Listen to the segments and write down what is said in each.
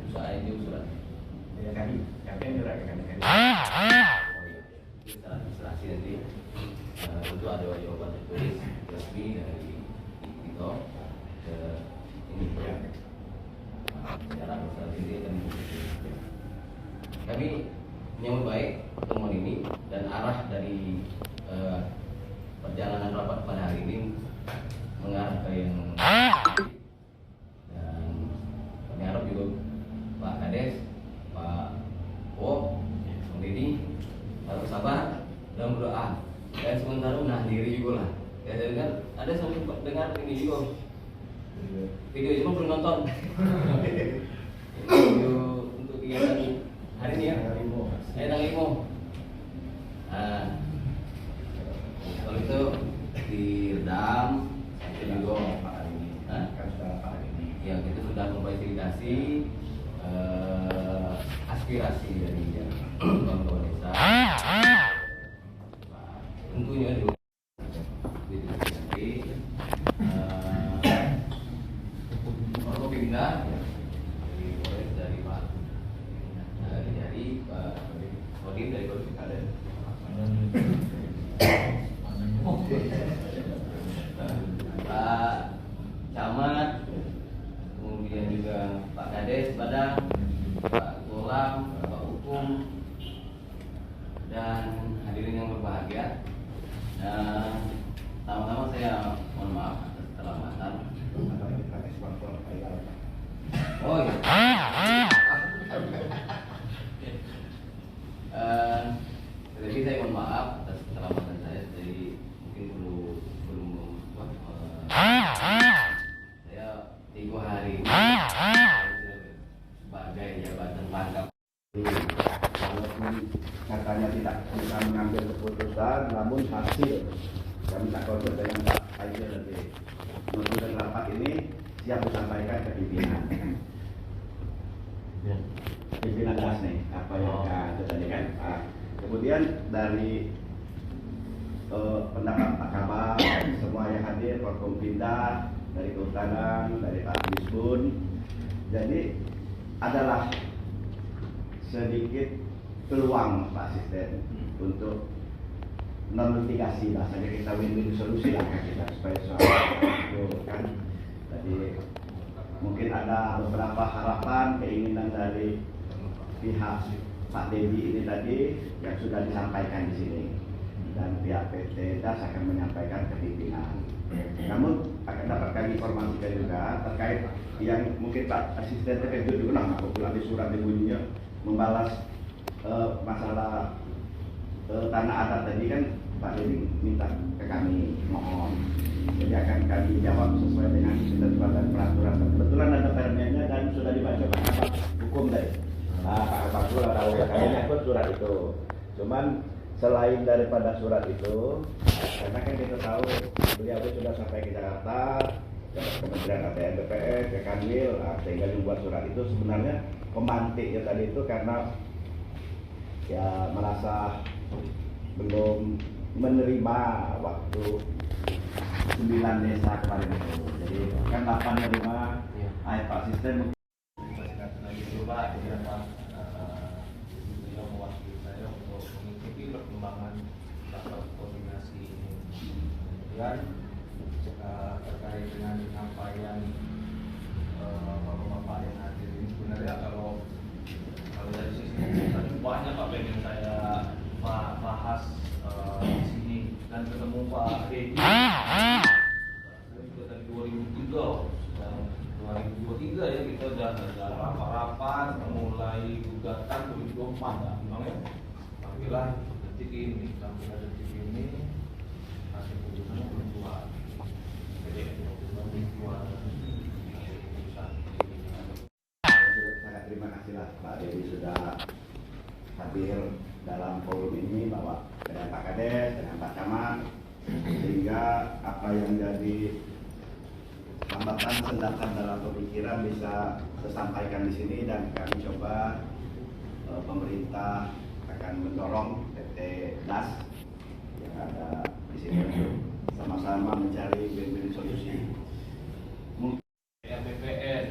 usaha itu surat. Ya kami juga kami. Kita administrasi nanti tentu ada jawaban tertulis resmi dari itu ke ini ya. Secara administratif kami menyambut baik pertemuan ini dan arah dari perjalanan rapat pada hari ini mengarah ke yang dan kami harap juga Pak Kades, Pak Wo, Bang Deddy harus sabar dan berdoa dan sementara menahan diri juga lah. Ya saya dengar ada sempat dengar ini juga video itu belum nonton. Video untuk kegiatan hari ini ya. Tanggal 5. Kalau itu diredam itu juga hari ini. Kan sudah hari ini. Ya kita sudah memfasilitasi aspirasi dari kawan-kawan desa. Tentunya dulu nanti kalau pindah dari Polres dari Pak dari Pak Kodim dari Polres Kaden. Pak Camat, kemudian juga Pak Kades Badang, Pak Golam, Pak Hukum, dan hadirin yang berbahagia. Pertama-tama saya mohon maaf atas keterlambatan. Oh iya. Jadi saya mohon maaf atas keterlambatan saya. Jadi mungkin belum saya 3 hari ini sebagai jabatan pangkap. Walaupun katanya tidak bisa mengambil keputusan, namun hasil yang minta konsul dengan Pak Aizil nanti menurut rapat ini siap disampaikan ke pimpinan. Pimpinan das nih, apa yang itu tadi kan. Kemudian dari pendapat Pak Kabar, semua yang hadir, Forkompinda, dari Kehutanan, dari Pak Disbun, jadi adalah sedikit peluang Pak Asisten untuk non litigasi, bahasanya kita win-win solusi lah kan kita supaya soal itu kan. Jadi mungkin ada beberapa harapan keinginan dari pihak Pak Deddy ini tadi yang sudah disampaikan di sini dan pihak PT DAS akan menyampaikan ke pimpinan. Namun akan dapat kami informasikan juga terkait yang mungkin Pak Asisten terkejut juga nah pulang di surat bunyinya membalas masalah tanah adat tadi kan Pak Deddy minta ke kami mohon, jadi akan kami jawab sesuai dengan ketentuan dan peraturan. Kebetulan ada permennya dan sudah dibaca Pak Kabak hukum tadi. Pak Kabak sudah tahu ya kami nyangkut surat itu. Cuman selain daripada surat itu, karena kan kita tahu beliau sudah sampai ke Jakarta, ke Kementerian ATM BPS, ke Kanwil, sehingga membuat surat itu sebenarnya pemantiknya tadi itu karena ya merasa belum menerima waktu 9 desa kemarin itu. Jadi kan 8 menerima Pak Asisten lagi coba beberapa beliau mewakili saya untuk mengikuti perkembangan rapat koordinasi ini. Kemudian terkait dengan penyampaian bapak-bapak yang hadir ini sebenarnya kalau dari sisi tadi banyak Pak pengen saya bahas di sini dan ketemu Pak Deddy juga dari 2003 ya kita udah ada rapat-rapat mulai gugatan 2024 ya memang ya alhamdulillah detik ini hasil putusannya belum keluar jadi belum keluar sangat terima kasih lah Pak Deddy sudah hadir dalam forum ini bahwa dengan Pak Kades, dengan Pak Camat, sehingga apa yang jadi hambatan sendakan dalam pemikiran bisa tersampaikan di sini dan kami coba pemerintah akan mendorong PT DAS yang ada di sini untuk sama-sama mencari win-win solusi. RPPN,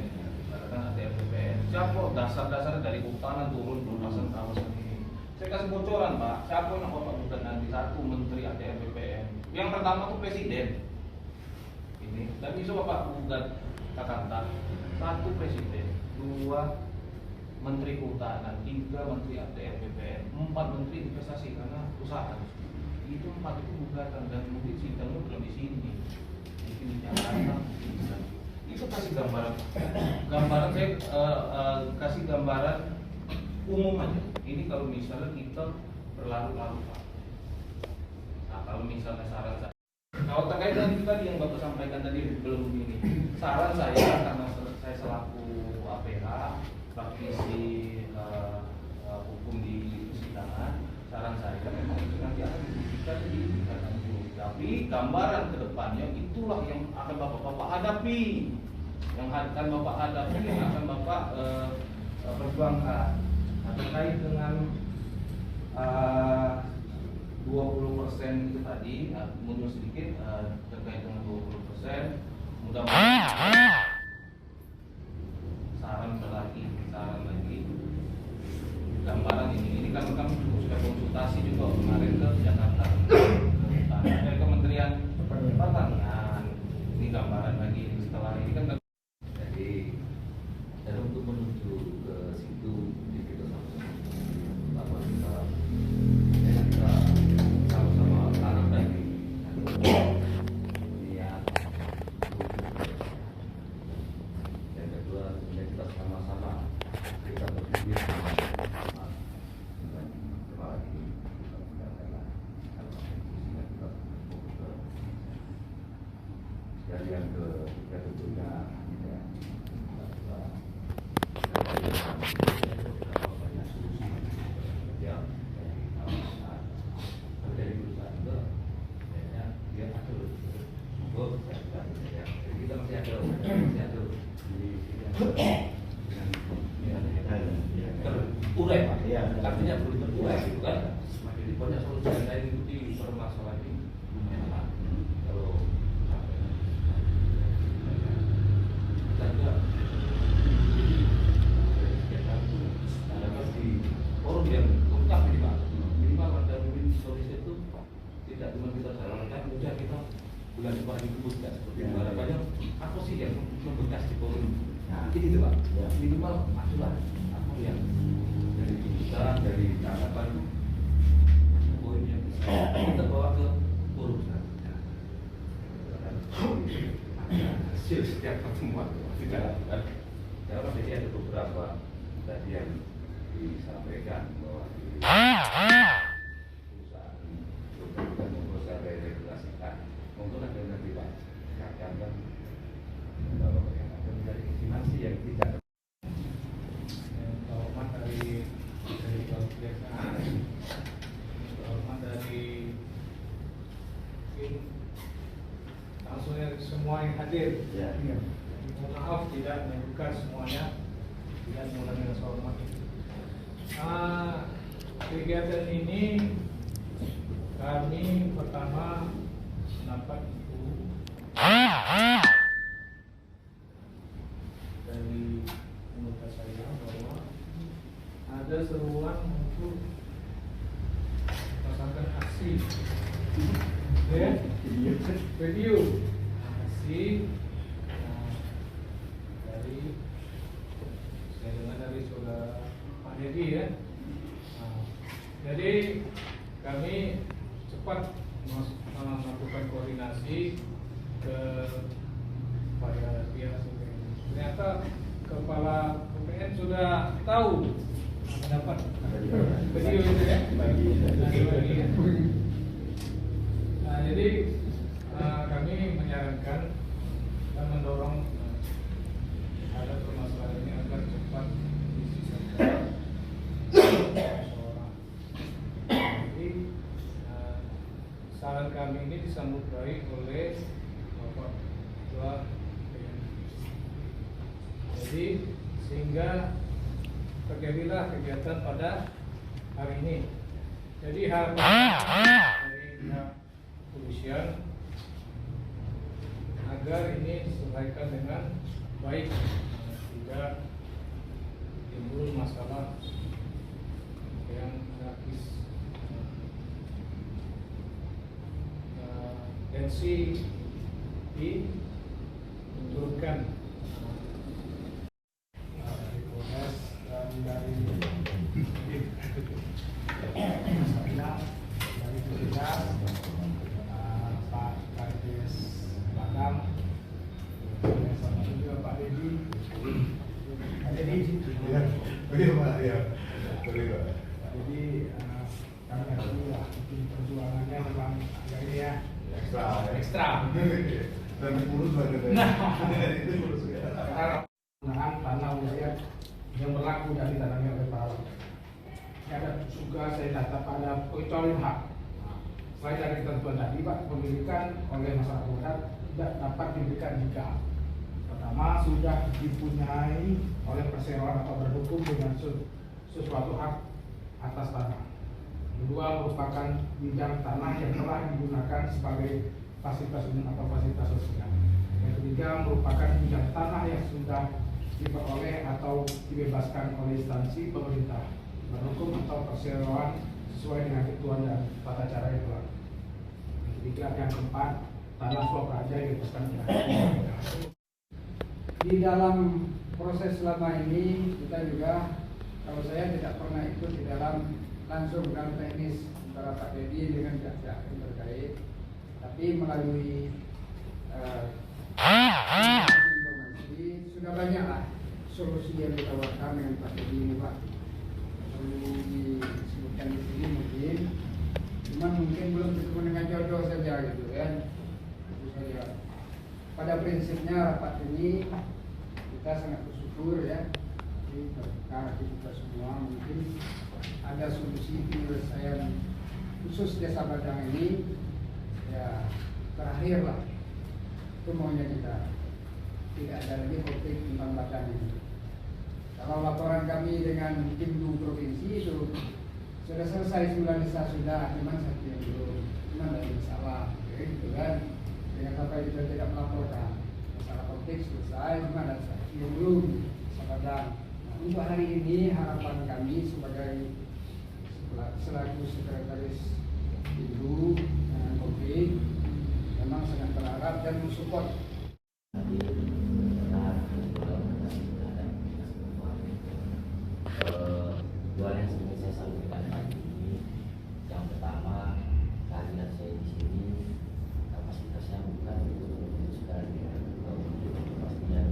karena ada RPPN. siapa dasar-dasar dari kehutanan turun perluasan kawasan ini. Saya kasih bocoran Pak, siapa yang Bapak gugat nanti? Satu, Menteri ATR BPN. Yang pertama tuh Presiden. Ini, dan bisa Bapak gugat Kakanta. Satu Presiden, dua Menteri Kehutanan, tiga Menteri ATR BPN, empat Menteri Investasi karena perusahaan. Itu empat itu gugatan dan mungkin sidangnya belum di sini. Mungkin di Jakarta, itu kasih gambaran saya kasih gambaran umum aja. Ini kalau misalnya kita berlarut-larut Pak. Nah kalau misalnya saran saya, kalau terkait dengan tadi yang Bapak sampaikan tadi belum ini, saran saya karena saya selaku APH praktisi hukum di persidangan, saran saya memang itu nanti akan dibuktikan di tingkatan dulu. Tapi gambaran kedepannya itulah yang akan Bapak hadapi, yang akan Bapak hadapi, yang akan Bapak perjuangkan. Nah, terkait dengan 20% itu tadi, mundur sedikit terkait dengan 20%, mudah-mudahan saran lagi gambaran ini kan kami sudah konsultasi juga kemarin ke Jakarta, dari Kementerian Pertanian. Ini gambaran lagi setelah ini kan. Jadi dan untuk menuju ke situ kita sama-sama kita sama-sama tanam lagi niat. Yang kedua kita sama-sama kita berpikir dan yang ketiga tentunya urai Pak, artinya perlu terurai gitu kan. Jadi banyak solusi yang lain itu di permasalahan ini. Kalau kita juga ada di forum yang lengkap ini Pak. Minimal ada mungkin solusi itu tidak cuma kita jalankan, kemudian kita bulan depan dikebutkan seperti itu. Harapannya apa sih yang membekas di forum? Nah, itu Pak. Minimal aturan apa yang dari kita dari tanggapan poin yang bisa kita bawa ke forum hasil setiap pertemuan tidak kan. Karena jadi ada beberapa tadi yang disampaikan bahwa di perusahaan kita memproses regulasikan mungkin ada nanti Pak akan kalau yang ada dari estimasi yang tidak langsungnya semua yang hadir. Ya. Mohon maaf tidak menyebutkan semuanya, tidak mengulangi rasa hormat. Kegiatan ini kami pertama mendapat itu dari anggota saya bahwa ada seruan untuk melaksanakan aksi video aksi dari saya dengar dari saudara Pak Dedi ya. Jadi kami cepat melakukan koordinasi kepada pihak BPN. Ternyata kepala BPN sudah tahu mendapat video itu ya. Nah, jadi kami menyarankan dan mendorong ada permasalahan ini agar cepat diselesaikan. Jadi saran kami ini disambut baik oleh Bapak Ketua BPN. Jadi sehingga terjadilah kegiatan pada hari ini. Jadi harapan dari pihak kepolisian agar ini diselesaikan dengan baik, tidak potensi diturunkan dari Polres dan dari dari petugas Pak Kades Badam, sama juga Pak Dedi. Pak Dedi, Pak Dedi, kami akui lah mungkin perjuangannya memang agak ini ya ekstra. Dan kurus banget. Itu kurus ya. Penggunaan tanah wilayah yang berlaku dari tanahnya oleh Pak Alam. Ada juga saya catat pada pengecualian hak. Selain dari ketentuan tadi, Pak, pemilikan oleh masyarakat adat tidak dapat diberikan jika pertama sudah dipunyai oleh perseroan atau berhukum dengan sesuatu hak atas tanah. Kedua, merupakan bidang tanah yang telah digunakan sebagai fasilitas umum atau fasilitas sosial. Yang ketiga, merupakan bidang tanah yang sudah diperoleh atau dibebaskan oleh instansi pemerintah, berhukum atau perseroan sesuai dengan ketentuan dan tata cara yang berlaku. Yang ketiga, yang keempat, tanah swakaja yang dibebaskan di dalam proses selama ini. Kita juga, kalau saya tidak pernah ikut di dalam langsung dalam teknis antara Pak Dedi dengan pihak-pihak yang terkait, tapi melalui informasi sudah banyaklah solusi yang ditawarkan dengan Pak Dedi ini, Pak. Perlu disebutkan di sini mungkin, cuman mungkin belum ketemu dengan jodoh saja gitu kan. Itu saja. Pada prinsipnya rapat ini kita sangat bersyukur ya. Jadi berkah kita semua, mungkin ada solusi penyelesaian khusus Desa Badang ini ya terakhir lah. Itu maunya kita, tidak ada lagi konflik tentang Badang ini. Kalau laporan kami dengan tim provinsi itu sudah selesai 9 desa sudah, cuma satu yang belum, cuma ada masalah, gitu kan. Dengan sampai kita tidak melaporkan masalah konflik selesai, cuma ada satu yang belum Desa Badang. Nah, untuk hari ini harapan kami sebagai selaku sekretaris Ibu dengan Covid memang sangat berharap dan mensupport. Dua yang ingin saya sampaikan tadi, yang pertama kehadiran saya di sini kapasitasnya bukan untuk sekarang pastinya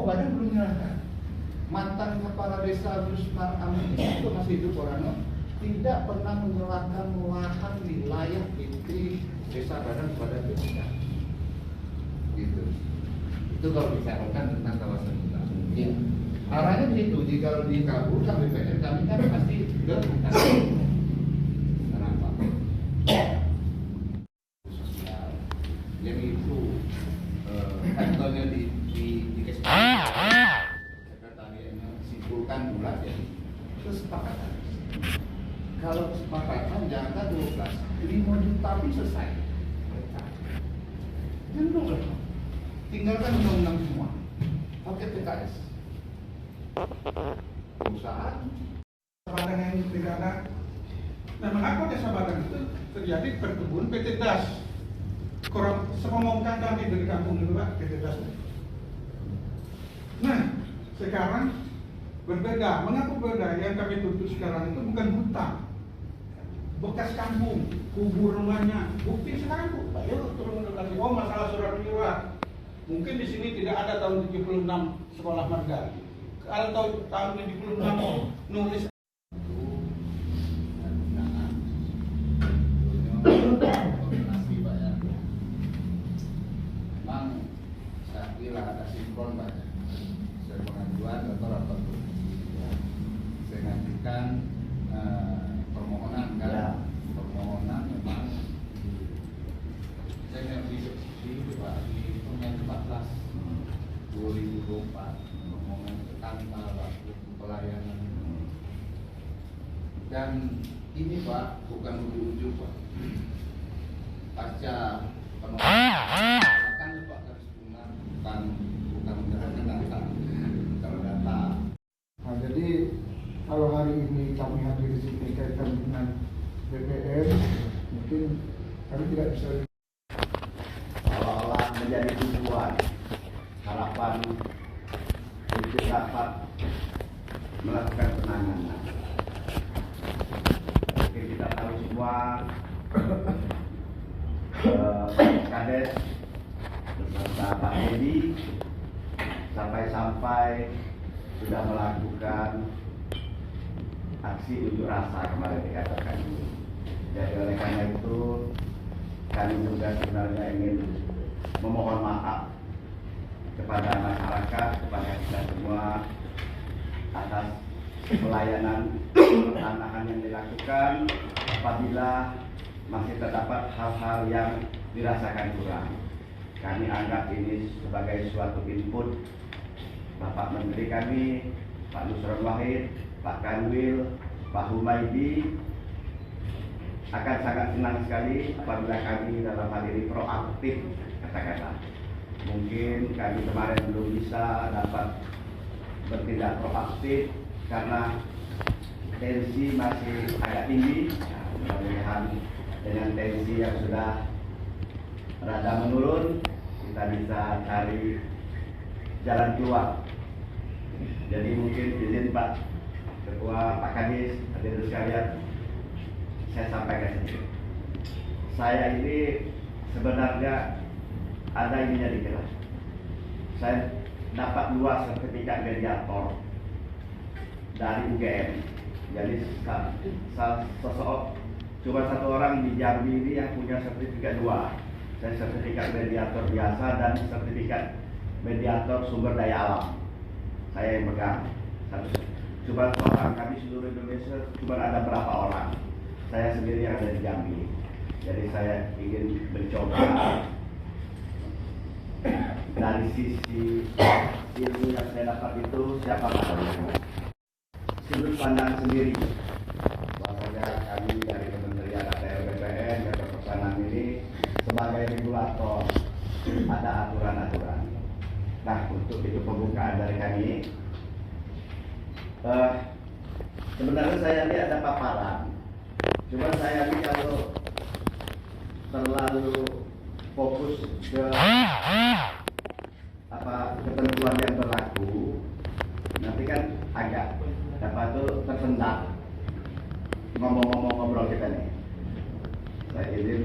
Badan belum menyerahkan. Mantan kepala desa Rusman Amin itu masih hidup orangnya, tidak pernah menyerahkan lahan wilayah inti desa Badan kepada BPK. Gitu. Itu kalau bicarakan tentang kawasan hutan. Iya. Arahnya begitu. Jika dikabulkan BPN kami kan pasti ke hutan. Kenapa? Sosial. Yang itu kantornya di sekretariatnya simpulkan bulat ya kesepakatan. Kalau kesepakatan jangka 12, 5 juta tapi selesai. Dan tinggalkan undang-undang semua. Pakai PKS. Perusahaan Badang yang tidak ada. Nah, mengapa Desa Badang itu terjadi perkebunan PT DAS? Kurang sepengomongkan kami dari kampung dulu, Pak, PT DAS. Nah, sekarang berbeda. Mengapa berbeda? Yang kami tuntut sekarang itu bukan hutan, bekas kampung, kubur rumahnya. Bukti sekarang, Bu. Pak, yuk turun ke lagi. Oh, masalah surat menyurat. Mungkin di sini tidak ada tahun 76 sekolah marga. Kalau tahun 76 nulis koordinasi Pak ya. Memang saya kira ada sinkron Pak ya. Saya pengajuan atau rapat saya ngajukan permohonan kan Ya. permohonan memang saya nggak di Pak di Permen 14 2024 permohonan tanpa waktu pelayanan dan ini Pak bukan ujuk-ujuk Pak. pasca penolakan Pak Kariskungan bukan menyerahkan data kalau data. Nah, jadi kalau hari ini kami hadir di sini kaitan dengan BPN, mungkin kami tidak bisa seolah-olah menjadi tujuan harapan untuk dapat melakukan penanganan. Mungkin kita tahu semua Kades beserta Pak Edi sampai-sampai sudah melakukan aksi unjuk rasa kemarin dikatakan. Jadi oleh karena itu kami juga sebenarnya ingin memohon maaf kepada masyarakat, kepada kita semua atas pelayanan pertanahan yang dilakukan apabila masih terdapat hal-hal yang dirasakan kurang. Kami anggap ini sebagai suatu input Bapak Menteri kami, Pak Nusron Wahid, Pak Kanwil, Pak Humaydi akan sangat senang sekali apabila kami dalam hal ini proaktif, katakanlah. Mungkin kami kemarin belum bisa dapat bertindak proaktif karena tensi masih agak tinggi. Mudah-mudahan dengan tensi yang sudah rada menurun, kita bisa cari jalan keluar. Jadi mungkin izin Pak Ketua, Pak Kadis, hadirin sekalian, saya sampaikan sedikit. Saya ini sebenarnya ada ininya dikira. Saya dapat 2 sertifikat mediator dari UGM. Jadi cuma satu orang di Jambi ini yang punya sertifikat 2. Saya sertifikat mediator biasa dan sertifikat mediator sumber daya alam. Saya yang pegang. Cuma seorang, kami seluruh Indonesia cuma ada berapa orang. Saya sendiri yang ada di Jambi. Jadi saya ingin mencoba dari sisi ilmu yang saya dapat itu siapa tahu sudut pandang sendiri. Bahwasanya kami dari Kementerian ATR BPN dan Pertanahan ini sebagai regulator ada aturan-aturan. Nah, untuk itu pembukaan dari kami. Sebenarnya saya ini ada paparan. Cuma saya ini kalau terlalu fokus ke ketentuan yang berlaku, nanti kan agak tersendat ngomong-ngomong kita nih. Saya izin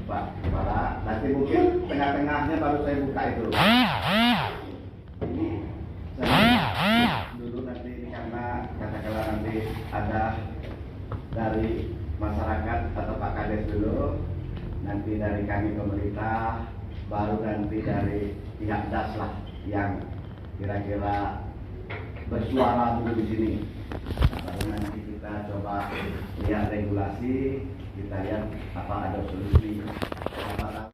Pak Kepala, nanti mungkin tengah-tengahnya baru saya buka itu. Ini saya dulu nanti ini karena katakanlah nanti ada dari masyarakat atau Pak Kades dulu, nanti dari kami pemerintah, baru nanti dari pihak DAS lah yang kira-kira bersuara dulu di sini. Baru nanti kita coba lihat regulasi, kita lihat apa ada solusi apa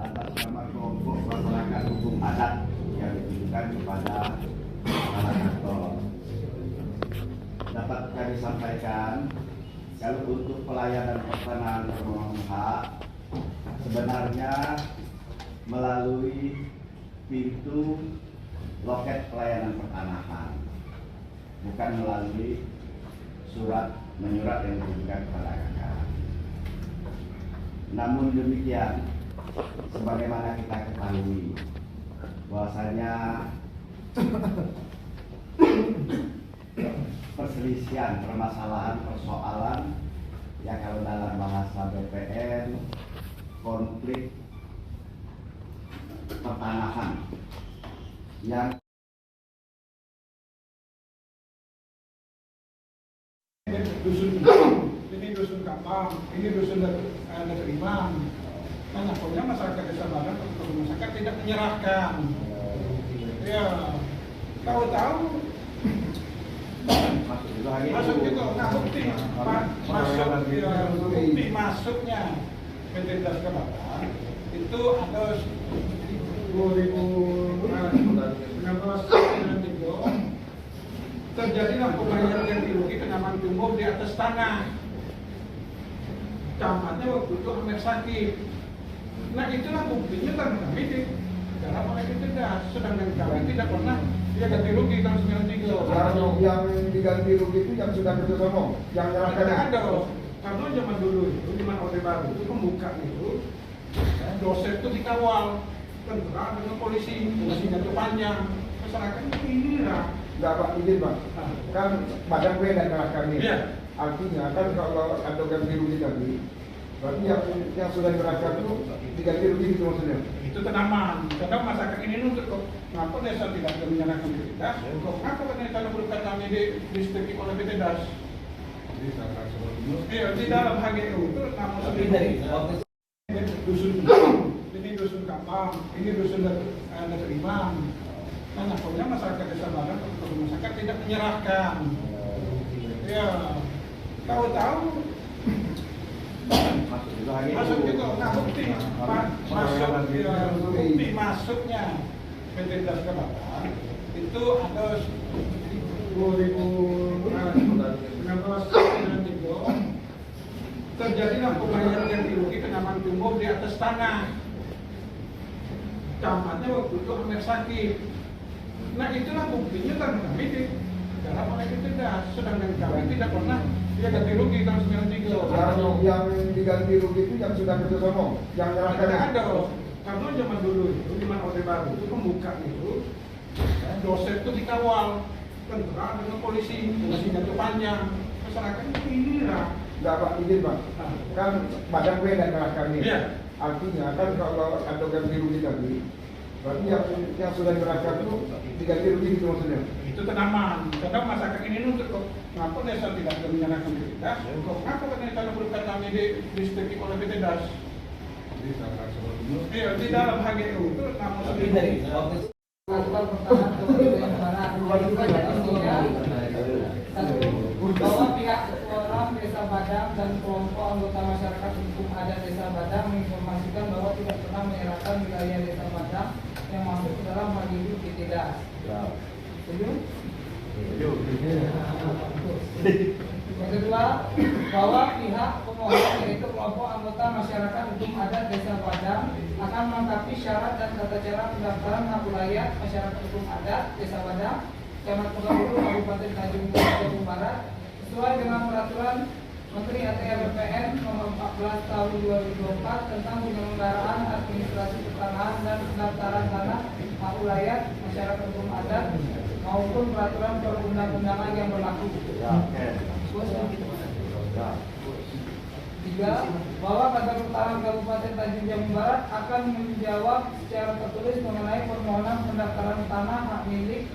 atas nama kelompok masyarakat hukum adat yang ditujukan kepada masyarakat. Dapat kami sampaikan kalau untuk pelayanan pertanahan pemohon hak sebenarnya melalui pintu loket pelayanan pertanahan, bukan melalui surat menyurat yang ditujukan kepada kakak. Namun demikian, sebagaimana kita ketahui bahwasanya perselisihan, permasalahan, persoalan yang kalau dalam bahasa BPN konflik pertanahan yang ini dusun Kapang, ini dusun Negeri Imam. Nah, pokoknya masyarakat Desa Barat atau masyarakat tidak menyerahkan. Ya, tahu-tahu masuk juga. Nah, bukti masuknya PT Das Barat itu ada 2016 terjadilah pembayaran ganti rugi tanaman tumbuh di atas tanah. camatnya waktu itu Amer sakit. Nah itulah buktinya kan kami digarap oleh Kecerdas, sedangkan kami tidak pernah dia ganti rugi tahun 93. Yang diganti rugi itu yang sudah kerjasama, yang nyerahkan Tidak ada, karena zaman dulu itu zaman Orde Baru itu pembuka itu dosen itu dikawal tentara dengan polisi jatuh panjang, masyarakat itu inilah. Enggak Pak, izin Pak. Kan badan gue dan nyerahkan ini. Iya. Artinya kan kalau ada ganti rugi tadi, berarti yang sudah nyerahkan itu diganti rugi gitu maksudnya. Itu tanaman, kadang masyarakat ini nuntut kok kenapa desa tidak menyerahkan ke kita, kok kenapa katanya tanah berukat kami diseteki oleh PT Das. Iya, di dalam HGU itu nama Tapi dari sendiri. Dusun ini dusun Kapang, ini dusun Datuk Imam. Nah, nampaknya masyarakat desa Badan atau masyarakat tidak menyerahkan. Ya, tahu-tahu masuk juga, nah bukti bukti masuknya PT Das ke Batam itu ada 2016 terjadilah pembayaran ganti rugi tanaman tumbuh di atas tanah. Camatnya waktu itu Amer sakit. Nah itulah buktinya kan kami digarap oleh Kecerdas, sedangkan kami tidak pernah dia ganti rugi tahun 93. Yang diganti rugi itu yang sudah kerjasama, yang nyerahkan. Tidak ada, karena zaman dulu itu zaman Orde Baru itu pembuka itu dosen itu dikawal tentara dengan polisi jatuh panjang, masyarakat itu inilah. Enggak Pak, izin Pak. Kan badan gue dan nyerahkan ini. Iya. Artinya kan kalau ada ganti rugi tadi, berarti yang sudah nyerahkan itu diganti rugi gitu maksudnya. Itu tanaman, kadang masyarakat ini nuntut kok kenapa desa tidak menyerahkan ke kita, kok kenapa katanya tanah berukat kami diseteki oleh PT Das. Iya, di dalam HGU itu nama tapi dari sendiri. Aturan pertahanan kemudian para bahwa pihak orang Desa Badang dan kelompok anggota masyarakat hukum adat Desa Badang menginformasikan bahwa tidak pernah menyerahkan wilayah Desa Badang yang masuk ke dalam HGU PT Das. Setuju? Yang kedua, bahwa pihak pemohon yaitu kelompok anggota masyarakat hukum adat Desa Badang akan melengkapi syarat dan tata cara pendaftaran hak wilayah masyarakat hukum adat Desa Badang, Kecamatan Pegawulu, Kabupaten Tanjung Jabung Barat, sesuai dengan peraturan Menteri ATR BPN nomor 14 tahun 2024 tentang penyelenggaraan administrasi pertanahan dan pendaftaran tanah hak wilayah masyarakat hukum adat maupun peraturan perundang-undangan yang berlaku. Tiga, bahwa Kantor Pertahanan Kabupaten Tanjung Jabung Barat akan menjawab secara tertulis mengenai permohonan pendaftaran tanah hak milik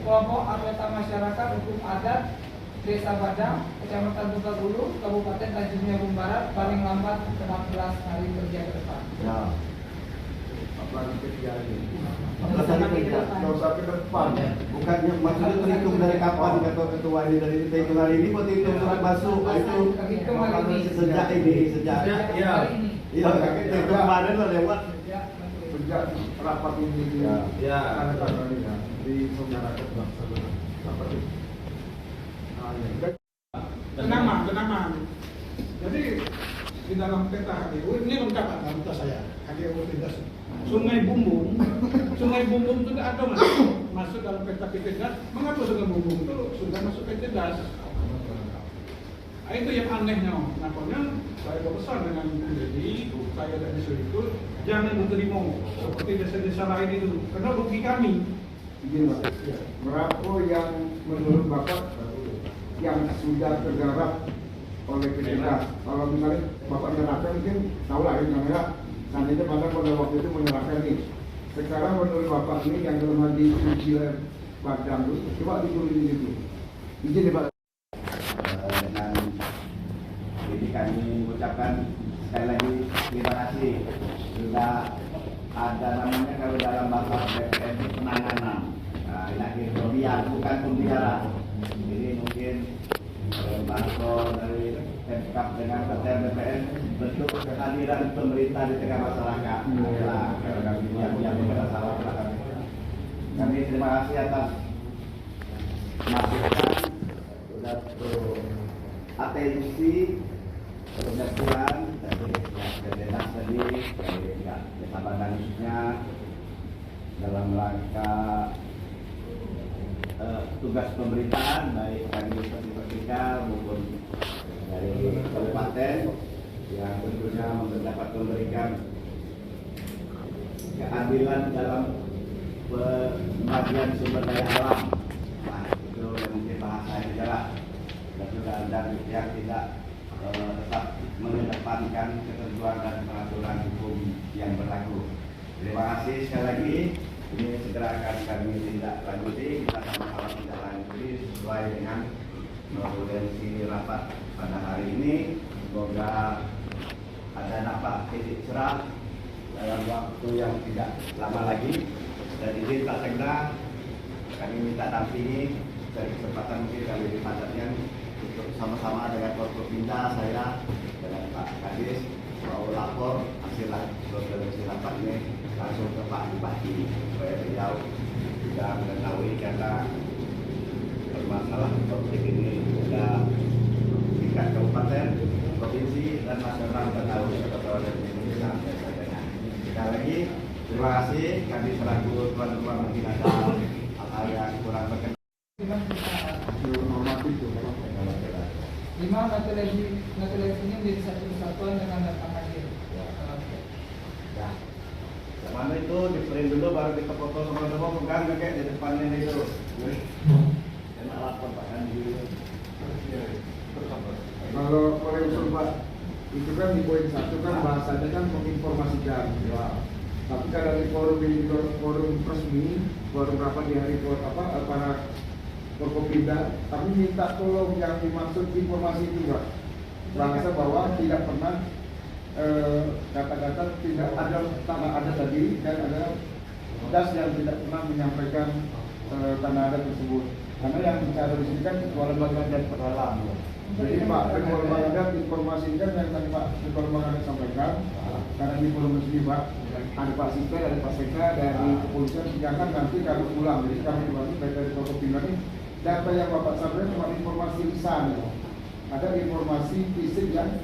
kelompok anggota masyarakat hukum adat Desa Badang, Kecamatan Pegawulu, Kabupaten Tanjung Jabung Barat paling lambat 14 hari kerja ke depan. Ya. Apalagi kerja ini. Nggak usah ke depan. Bukannya maksudnya terhitung dari kapan kata ketua ini dari hitung hari ini mau hitung surat masuk itu sejak ini sejak Iya. Iya, itu kemarin lo lewat Sejak sejak rapat ini Ya. tanda-tanda ini ya di masyarakat bangsa seperti Tanaman. Jadi di dalam peta HGU ini lengkap dalam peta saya. HGU tidak. Sungai Bumbung itu tidak ada masuk dalam peta PT Das. Mengapa Sungai Bumbung itu sudah masuk PT Das? Nah, itu yang anehnya. Makanya saya berpesan dengan Dedi, saya dan desa itu jangan diterima seperti desa-desa lain itu, karena rugi kami. begini Pak. Berapa yang menurut Bapak yang sudah tergarap oleh pemerintah? Kalau misalnya Bapak menyerahkan mungkin tahu lah ini namanya seandainya pada waktu itu menyerahkan nih. Sekarang menurut Bapak ini yang dalam hal di Badang itu coba diturunin itu. Izin ya Pak. Dengan ini kami ucapkan sekali lagi terima kasih. Sudah ada namanya kalau dalam bahasa BPN itu penanganan. Nah, ini akhirnya bukan pembicara. Ini mungkin bantuan dari Pemkab dengan PTR BPN bentuk kehadiran pemerintah di tengah masyarakat. Nah, kalau kami yang bermasalah kami terima kasih atas masukan sudah atensi Kemudian dari Kedenas tadi dari pihak Desa Padang khususnya dalam rangka tugas pemerintahan baik dari vertikal maupun dari kabupaten yang tentunya dapat memberikan keadilan dalam pembagian sumber daya alam. Nah, itu yang mungkin bahasa yang jelas dan juga dari pihak tidak tetap mengedepankan ketentuan dan peraturan hukum yang berlaku. Terima kasih sekali lagi. Ini segera akan kami tindak lanjuti, kita sama-sama tindak lanjuti sesuai dengan urgensi rapat pada hari ini. Semoga ada dapat titik cerah dalam waktu yang tidak lama lagi. Dan izin Pak Sekda, kami minta dampingi dari kesempatan mungkin kali ini padatnya untuk sama-sama dengan Forkopimda saya dengan Pak Kadis mau lapor hasil resolusi rapat ini langsung ke Pak Bupati supaya beliau sudah mengetahui karena permasalahan konflik ini sudah tingkat kabupaten, provinsi dan nasional tahu Kepala Indonesia sampai saja. Sekali lagi terima kasih, kami selaku tuan rumah mungkin ada hal yang kurang berkenan. Lima, naturalisasi ini menjadi satu kesatuan dengan data hadir. Ya. Yang mana itu di print dulu baru kita foto sama-sama pegang kayak di depannya itu. Enak lapor Pak kan di. Kalau oleh usul Pak, itu kan di poin 1 kan bahasanya kan menginformasikan. Ya. Tapi kalau di forum resmi, forum rapat di hari para Forkopimda, kami minta tolong yang dimaksud informasi itu Pak. Bahasa bahwa tidak pernah kata-kata tidak ada tadi dan ada das yang tidak pernah menyampaikan tanda ada tersebut. Karena yang bicara di sini kan ketua lembaga dan perdalam. Jadi Pak ketua lembaga informasikan yang tadi Pak ketua lembaga sampaikan. Karena ini belum resmi Pak. Ada Pak Sipel, ada Pak Sekda dari kepolisian. Jangan nanti kami pulang. Jadi kami baik dari Forkopimda ini data yang Bapak sampaikan cuma informasi lisan. Ada informasi fisik yang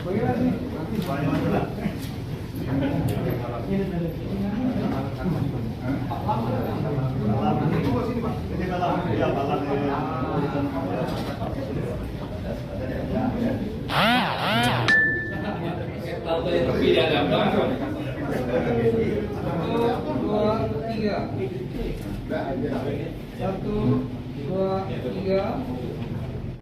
bagaimana sih? Satu, dua, tiga.